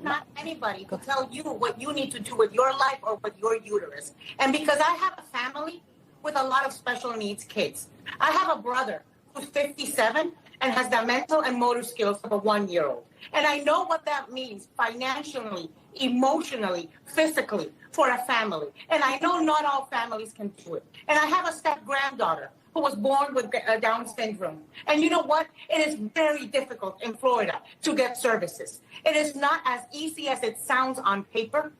not anybody to tell you what you need to do with your life or with your uterus. And because I have a family with a lot of special needs kids, I have a brother who's 57 and has the mental and motor skills of a 1-year-old. And I know what that means financially, emotionally, physically for a family. And I know not all families can do it. And I have a step-granddaughter who was born with Down syndrome. And you know what? It is very difficult in Florida to get services. It is not as easy as it sounds on paper.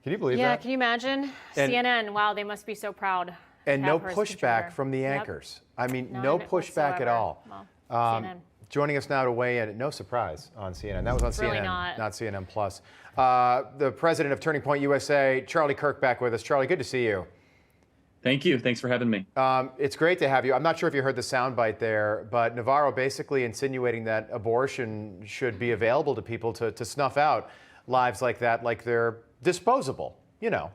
Can you believe that? Yeah, can you imagine? CNN, wow, they must be so proud. And no pushback from the anchors. Yep. I mean, no pushback at all. Well, CNN. Joining us now to weigh in, no surprise, on CNN. That was on really CNN, not CNN Plus. The president of Turning Point USA, Charlie Kirk, back with us. Charlie, good to see you. Thank you. Thanks for having me. It's great to have you. I'm not sure if you heard the soundbite there, but Navarro basically insinuating that abortion should be available to people to snuff out lives like that, like they're disposable, you know.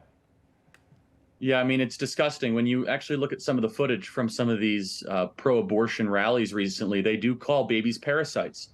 Yeah, I mean, it's disgusting. When you actually look at some of the footage from some of these pro-abortion rallies recently, they do call babies parasites.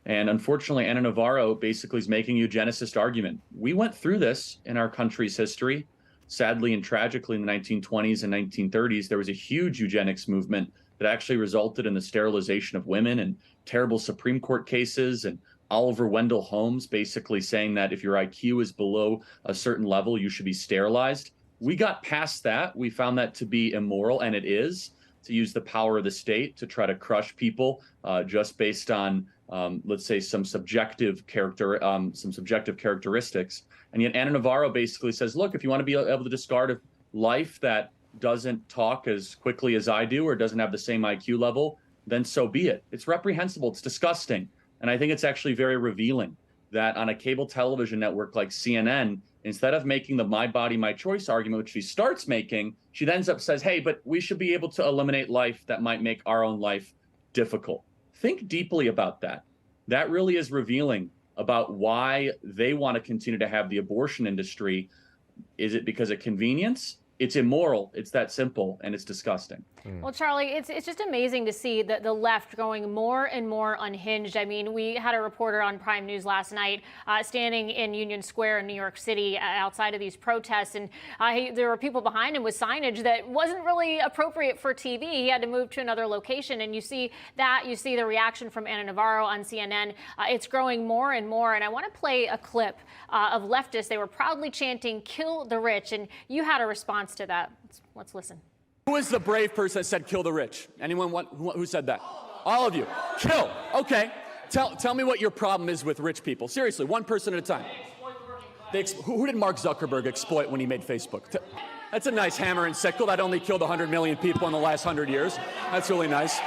And unfortunately, Ana Navarro basically is making a eugenicist argument. We went through this in our country's history. Sadly and tragically, in the 1920s and 1930s, there was a huge eugenics movement that actually resulted in the sterilization of women and terrible Supreme Court cases, and Oliver Wendell Holmes basically saying that if your IQ is below a certain level, you should be sterilized. We got past that. We found that to be immoral, and it is, to use the power of the state to try to crush people just based on, let's say, some subjective characteristics. And yet Ana Navarro basically says, look, if you want to be able to discard a life that doesn't talk as quickly as I do or doesn't have the same IQ level, then so be it. It's reprehensible. It's disgusting. And I think it's actually very revealing that on a cable television network like CNN, instead of making the my body, my choice argument, which she starts making, she then ends up says, hey, but we should be able to eliminate life that might make our own life difficult. Think deeply about that. That really is revealing about why they want to continue to have the abortion industry. Is it because of convenience? It's immoral. It's that simple, and it's disgusting. Well, Charlie, it's just amazing to see the left growing more and more unhinged. I mean, we had a reporter on Prime News last night standing in Union Square in New York City outside of these protests, and there were people behind him with signage that wasn't really appropriate for TV. He had to move to another location, and you see the reaction from Ana Navarro on CNN. It's growing more and more, and I want to play a clip of leftists. They were proudly chanting, "Kill the rich," and you had a response to that. Let's listen. Who is the brave person that said kill the rich? Anyone who said that? All of you. Kill. Okay. Tell me what your problem is with rich people. Seriously, one person at a time. Who did Mark Zuckerberg exploit when he made Facebook? That's a nice hammer and sickle. That only killed 100 million people in the last 100 years. That's really nice.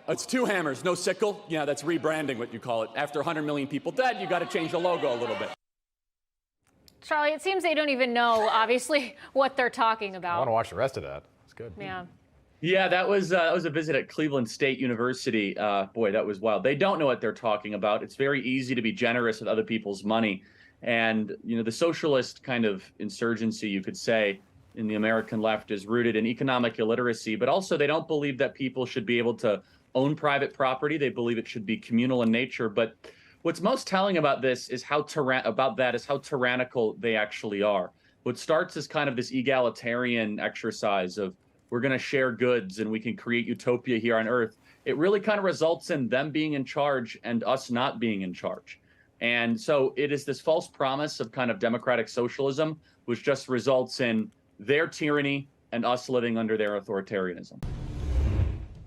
It's two hammers, no sickle. Yeah, that's rebranding, what you call it. After 100 million people dead, you got to change the logo a little bit. Charlie, it seems they don't even know, obviously, what they're talking about. I want to watch the rest of that. It's good. Yeah, that was a visit at Cleveland State University. Boy, that was wild. They don't know what they're talking about. It's very easy to be generous with other people's money. And, you know, the socialist kind of insurgency, you could say, in the American left is rooted in economic illiteracy, but also they don't believe that people should be able to own private property. They believe it should be communal in nature. But what's most telling about this is how tyrannical they actually are. What starts as kind of this egalitarian exercise of we're going to share goods and we can create utopia here on Earth, it really kind of results in them being in charge and us not being in charge. And so it is this false promise of kind of democratic socialism, which just results in their tyranny and us living under their authoritarianism.